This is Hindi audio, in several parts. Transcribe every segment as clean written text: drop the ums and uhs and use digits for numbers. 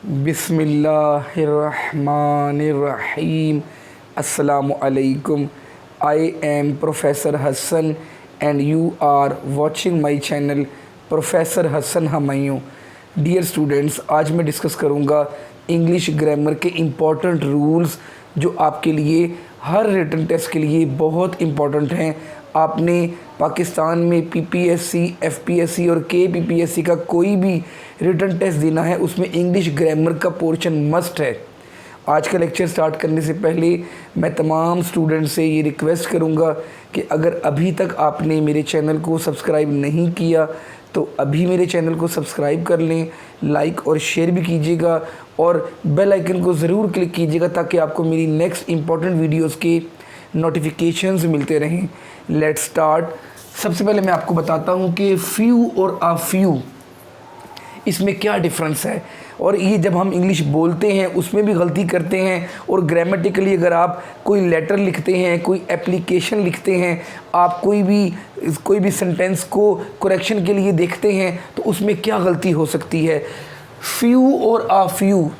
Bismillahirrahmanirrahim. Assalamu alaikum. I am Professor Hassan and you are watching my channel Professor Hassan Humayun. Dear students, आज मैं डिस्कस करूँगा इंग्लिश ग्रामर के इम्पॉर्टेंट रूल्स जो आपके लिए हर रिटन टेस्ट के लिए बहुत इम्पॉर्टेंट हैं। आपने पाकिस्तान में पीपीएससी, एफपीएससी और केपीपीएससी का कोई भी रिटन टेस्ट देना है, उसमें इंग्लिश ग्रामर का पोर्शन मस्ट है। आज का लेक्चर स्टार्ट करने से पहले मैं तमाम स्टूडेंट्स से ये रिक्वेस्ट करूँगा कि अगर अभी तक आपने मेरे चैनल को सब्सक्राइब नहीं किया तो अभी मेरे चैनल को सब्सक्राइब कर लें, लाइक और शेयर भी कीजिएगा और बेल आइकन को ज़रूर क्लिक कीजिएगा ताकि आपको मेरी नेक्स्ट इम्पॉर्टेंट वीडियोस के नोटिफिकेशंस मिलते रहें। Let's start. सबसे पहले मैं आपको बताता हूँ कि फ्यू और अ फ्यू इसमें क्या डिफरेंस है, और ये जब हम इंग्लिश बोलते हैं उसमें भी गलती करते हैं, और ग्रामेटिकली अगर आप कोई लेटर लिखते हैं, कोई एप्लीकेशन लिखते हैं, आप कोई भी सेंटेंस को करेक्शन के लिए देखते हैं तो उसमें क्या गलती हो सकती है। फ्यू और अ फ्यू,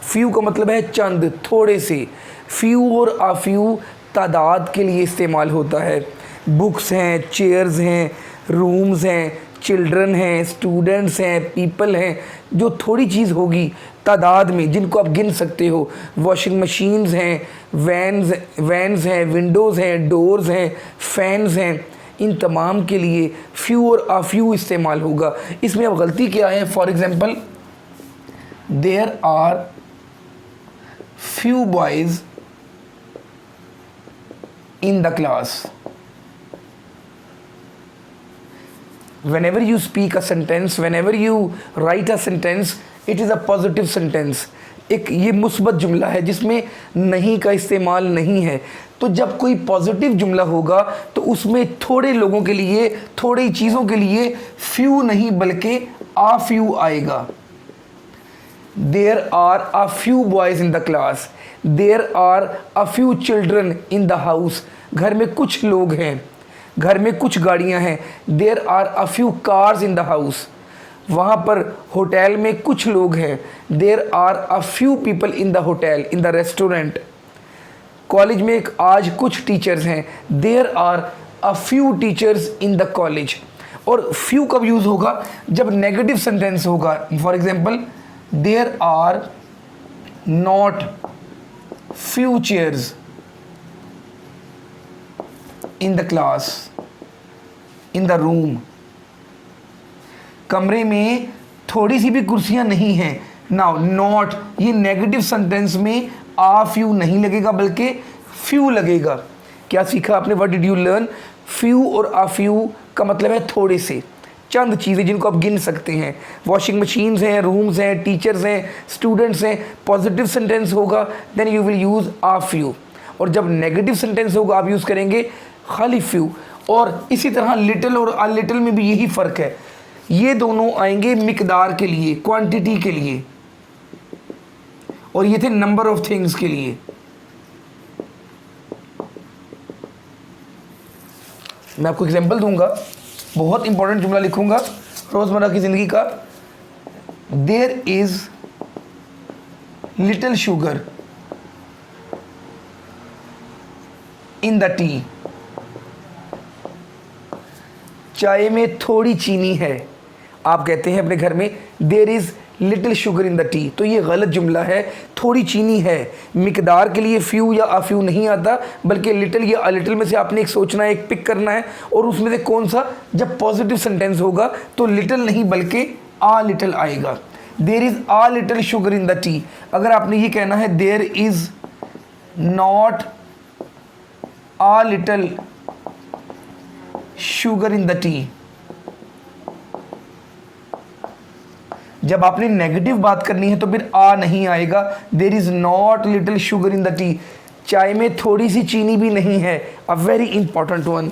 फ्यू का मतलब है चंद, थोड़े से। फ्यू और अ फ्यू तादाद के लिए इस्तेमाल होता है। बुक्स हैं, चेयर्स हैं, रूम्स हैं, चिल्ड्रन हैं, स्टूडेंट्स हैं, पीपल हैं, जो थोड़ी चीज़ होगी तादाद में जिनको आप गिन सकते हो। वॉशिंग मशीन्स हैं, वैन्स हैं, विंडोज़ हैं, डोर्स हैं, फैंस हैं, इन तमाम के लिए फ्यू और अ फ्यू इस्तेमाल होगा। इसमें अब गलती क्या है? For example, there are few boys in the class. Whenever you speak a sentence, whenever you write a sentence, it is a positive sentence. एक ये मुस्बत जुमला है जिसमें नहीं का इस्तेमाल नहीं है। तो जब कोई पॉजिटिव जुमला होगा तो उसमें थोड़े लोगों के लिए, थोड़ी चीज़ों के लिए फ्यू नहीं बल्कि आ फ्यू आएगा। There are a few boys in the class. There are a few children in the house. घर में कुछ लोग हैं, घर में कुछ गाड़ियां हैं। There are a few cars in the house. वहाँ पर होटल में कुछ लोग हैं। There are a few people in the hotel, in the restaurant. College में आज कुछ टीचर्स हैं। There are a few teachers in the college. और few कब यूज़ होगा? जब नेगेटिव सेंटेंस होगा। For example, there are not few chairs in the class, in the room. कमरे में थोड़ी सी भी कुर्सियां नहीं हैं। नाउ नॉट, ये नेगेटिव सेंटेंस में आ फ्यू नहीं लगेगा बल्कि फ्यू लगेगा। क्या सीखा आपने? What did you learn? Few और आ फ्यू का मतलब है थोड़े से, चंद चीज़ें जिनको आप गिन सकते हैं। वॉशिंग मशीन्स हैं, रूम्स हैं, टीचर्स हैं, स्टूडेंट्स हैं। पॉजिटिव सेंटेंस होगा then you will use a few, और जब नेगेटिव सेंटेंस होगा आप यूज़ करेंगे खाली फ्यू। और इसी तरह लिटिल और अ लिटिल में भी यही फ़र्क है। ये दोनों आएंगे मिकदार के लिए, क्वांटिटी के लिए, और ये थे नंबर ऑफ थिंग्स के लिए। मैं आपको एग्जांपल दूंगा, बहुत इंपॉर्टेंट जुमला लिखूंगा रोज़मर्रा की ज़िंदगी का। There is little sugar in the tea. चाय में थोड़ी चीनी है। आप कहते हैं अपने घर में there is little sugar in the tea, तो ये गलत जुमला है। थोड़ी चीनी है, मिकदार के लिए फ्यू या आ फ्यू नहीं आता बल्कि लिटिल या अ लिटिल में से आपने एक सोचना है, एक पिक करना है, और उसमें से कौन सा। जब पॉजिटिव सेंटेंस होगा तो लिटिल नहीं बल्कि आ लिटिल आएगा। There is a little sugar in the tea. अगर आपने ये कहना है there is not a little sugar in the tea, जब आपने नेगेटिव बात करनी है तो फिर आ नहीं आएगा। There is not little sugar in the tea, चाय में थोड़ी सी चीनी भी नहीं है। अ वेरी इंपॉर्टेंट वन,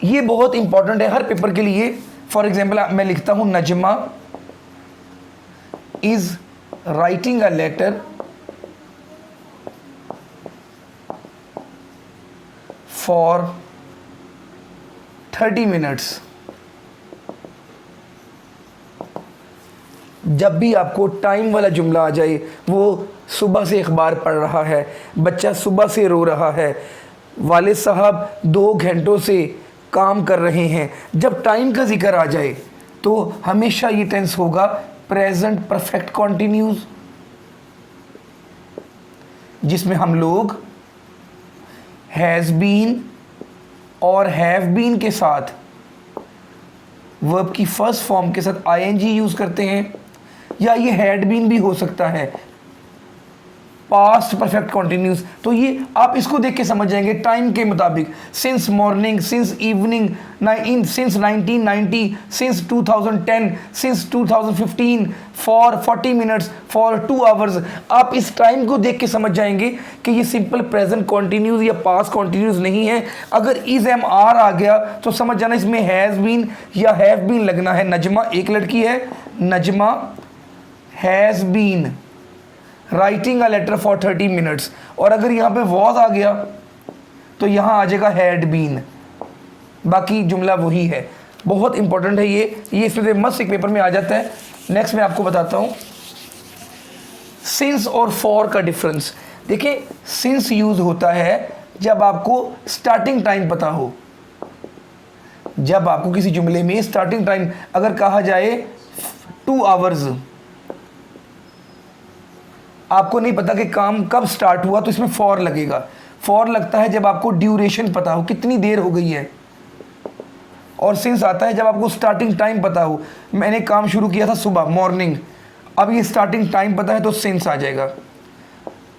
ये बहुत इंपॉर्टेंट है हर पेपर के लिए। फॉर एग्जाम्पल, मैं लिखता हूं Najma is writing a letter for 30 minutes. जब भी आपको टाइम वाला जुमला आ जाए, वो सुबह से अखबार पढ़ रहा है, बच्चा सुबह से रो रहा है, वालिद साहब 2 घंटों से काम कर रहे हैं, जब टाइम का जिक्र आ जाए तो हमेशा ये टेंस होगा प्रेजेंट परफेक्ट कॉन्टिन्यूस, जिसमें हम लोग हैज़ बीन और हैव बीन के साथ वर्ब की फर्स्ट फॉर्म के साथ आईएनजी यूज़ करते हैं, या ये हैड बीन भी हो सकता है पास्ट परफेक्ट कॉन्टिन्यूस। तो ये आप इसको देख के समझ जाएंगे टाइम के मुताबिक, since morning, since evening, since 1990, since 2010, since 2015, for 40 minutes, for 2 hours. आप इस टाइम को देख के समझ जाएंगे कि ये सिंपल प्रेजेंट कॉन्टिन्यूस या पास्ट कॉन्टिन्यूस नहीं है। अगर इज एम आर आ गया तो समझ जाना इसमें हैज़ बीन या हैव बीन लगना है। नजमा एक लड़की है, Najma has been writing a letter for 30 minutes, और अगर यहाँ पे वॉज आ गया तो यहाँ आ जाएगा हैड बीन, बाकी जुमला वही है। बहुत इंपॉर्टेंट है ये इसमें से मस्त एक पेपर में आ जाता है। नेक्स्ट मैं आपको बताता हूँ सिंस और फॉर का डिफरेंस। देखिए, सिंस यूज होता है जब आपको स्टार्टिंग टाइम पता हो, जब आपको किसी जुमले में स्टार्टिंग टाइम अगर कहा जाए 2 आवर्स, आपको नहीं पता कि काम कब स्टार्ट हुआ तो इसमें फॉर लगेगा। फॉर लगता है जब आपको ड्यूरेशन पता हो, कितनी देर हो गई है। और सिंस आता है जब आपको स्टार्टिंग टाइम पता हो, मैंने काम शुरू किया था सुबह मॉर्निंग, अब ये स्टार्टिंग टाइम पता है तो सिंस आ जाएगा।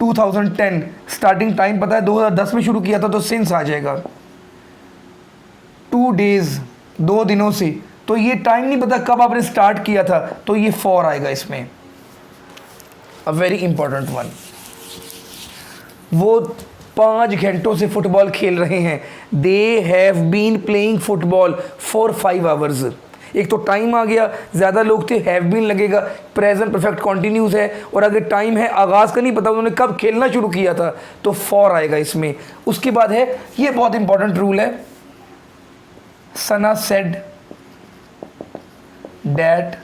2010 स्टार्टिंग टाइम पता है 2010 में शुरू किया था तो सिंस आ जाएगा। 2 डेज 2 दिनों से, तो ये टाइम नहीं पता कब आपने स्टार्ट किया था तो ये फॉर आएगा इसमें। अ वेरी इंपॉर्टेंट वन, वो 5 घंटों से फुटबॉल खेल रहे हैं, they have been playing football for 5 hours. एक तो टाइम आ गया, ज़्यादा लोग थे, हैव बीन लगेगा, प्रेजेंट परफेक्ट कॉन्टिन्यूस है, और अगर टाइम है आगाज़ का नहीं पता उन्होंने कब खेलना शुरू किया था तो फॉर आएगा इसमें। उसके बाद है, ये बहुत इंपॉर्टेंट रूल है, Sana said that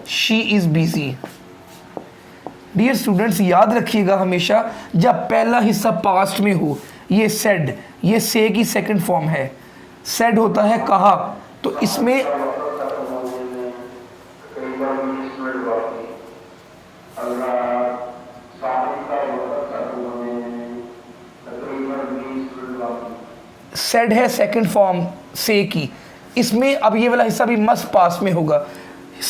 she is busy. Dear students, याद रखिएगा हमेशा जब पहला हिस्सा पास्ट में हो, ये सेड, ये से की सेकंड फॉर्म है, सेड होता है कहा, तो इसमें सेड है सेकंड फॉर्म से की, इसमें अब ये वाला हिस्सा भी मस्ट पास में होगा।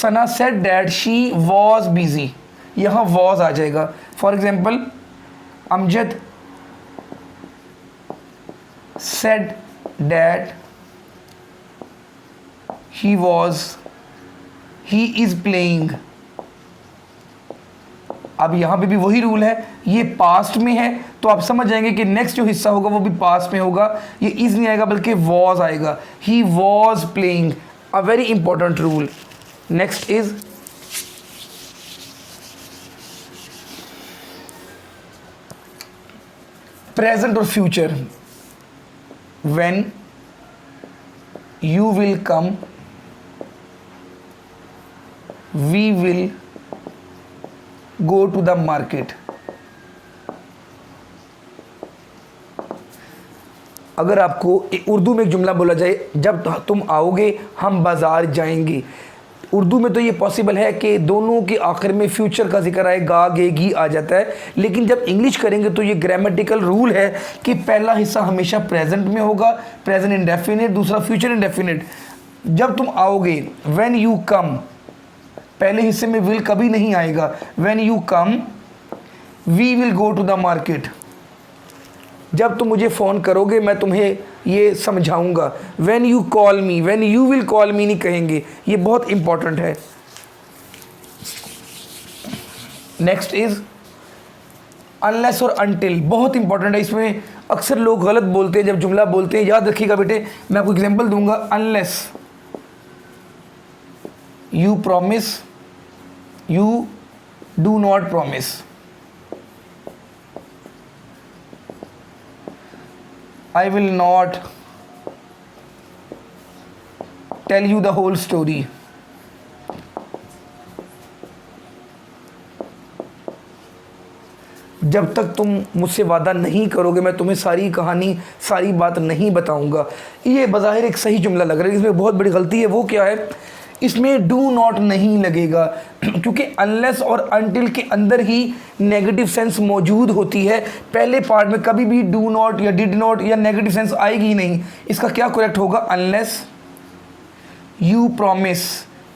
Sana said that she was busy, यहाँ वॉज आ जाएगा। For example, Amjad said that he is playing. अब यहाँ पे भी वही रूल है, ये पास्ट में है तो आप समझ जाएंगे कि नेक्स्ट जो हिस्सा होगा वो भी पास्ट में होगा, ये इज नहीं आएगा बल्कि वॉज आएगा, he was playing. A very important rule. Next is present और future. When you will come, we will go to the market. अगर आपको उर्दू में एक जुमला बोला जाए, जब तुम आओगे हम बाज़ार जाएंगे, उर्दू में तो ये पॉसिबल है कि दोनों के आखिर में फ्यूचर का जिक्र आए, गा गे गी आ जाता है, लेकिन जब इंग्लिश करेंगे तो ये ग्रामेटिकल रूल है कि पहला हिस्सा हमेशा प्रेजेंट में होगा, प्रेजेंट इंडेफिनिट, दूसरा फ्यूचर इंडेफिनिट। जब तुम आओगे, व्हेन यू कम, पहले हिस्से में विल कभी नहीं आएगा, when you come we will go to the market. जब तुम मुझे फ़ोन करोगे मैं तुम्हें ये समझाऊंगा, when you call me, when you will call me नहीं कहेंगे, ये बहुत इंपॉर्टेंट है। नेक्स्ट इज अनलेस और अनटिल, बहुत इंपॉर्टेंट है। इसमें अक्सर लोग गलत बोलते हैं जब जुमला बोलते हैं, याद रखिएगा बेटे, मैं आपको एग्जांपल दूंगा। Unless you promise, you do not promise. I will not tell you the whole story. जब तक तुम मुझसे वादा नहीं करोगे मैं तुम्हें सारी कहानी सारी बात नहीं बताऊंगा। ये बज़ाहिर एक सही जुमला लग रहा है, इसमें बहुत बड़ी गलती है। वो क्या है, इसमें डू नॉट नहीं लगेगा क्योंकि अनलेस और अनटिल के अंदर ही नेगेटिव सेंस मौजूद होती है। पहले पार्ट में कभी भी डू नॉट या डिड नॉट या नेगेटिव सेंस आएगी ही नहीं। इसका क्या करेक्ट होगा, अनलेस यू प्रॉमिस,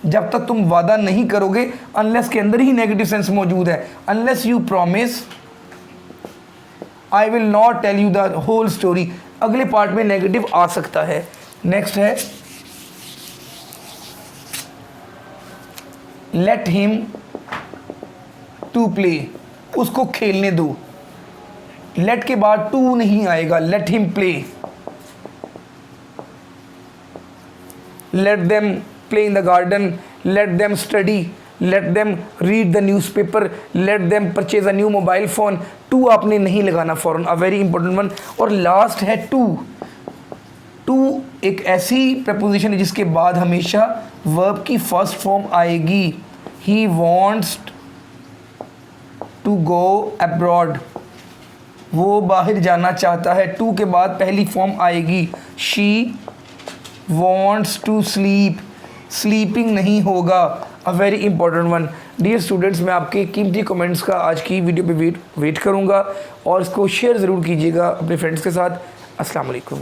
जब तक तुम वादा नहीं करोगे, अनलेस के अंदर ही नेगेटिव सेंस मौजूद है। Unless you promise I will not tell you the whole story, अगले पार्ट में नेगेटिव आ सकता है। नेक्स्ट है लेट हिम टू प्ले, उसको खेलने दो। लेट के बाद टू नहीं आएगा, let him play. Let them play in the garden, let them study, let them read the newspaper, let them purchase a new mobile phone. To आपने नहीं लगाना फ़ौरन, अ वेरी इंपॉर्टेंट वन। और लास्ट है टू। टू एक ऐसी प्रपोजिशन है जिसके बाद हमेशा वर्ब की फर्स्ट फॉर्म आएगी। He wants to go abroad, वो बाहर जाना चाहता है। टू के बाद पहली फॉर्म आएगी she wants to sleep, sleeping नहीं होगा, a very important one. Dear students, मैं आपके कीमती कमेंट्स का आज की वीडियो पे वेट करूँगा और इसको शेयर ज़रूर कीजिएगा अपने फ्रेंड्स के साथ। अस्सलाम वालेकुम।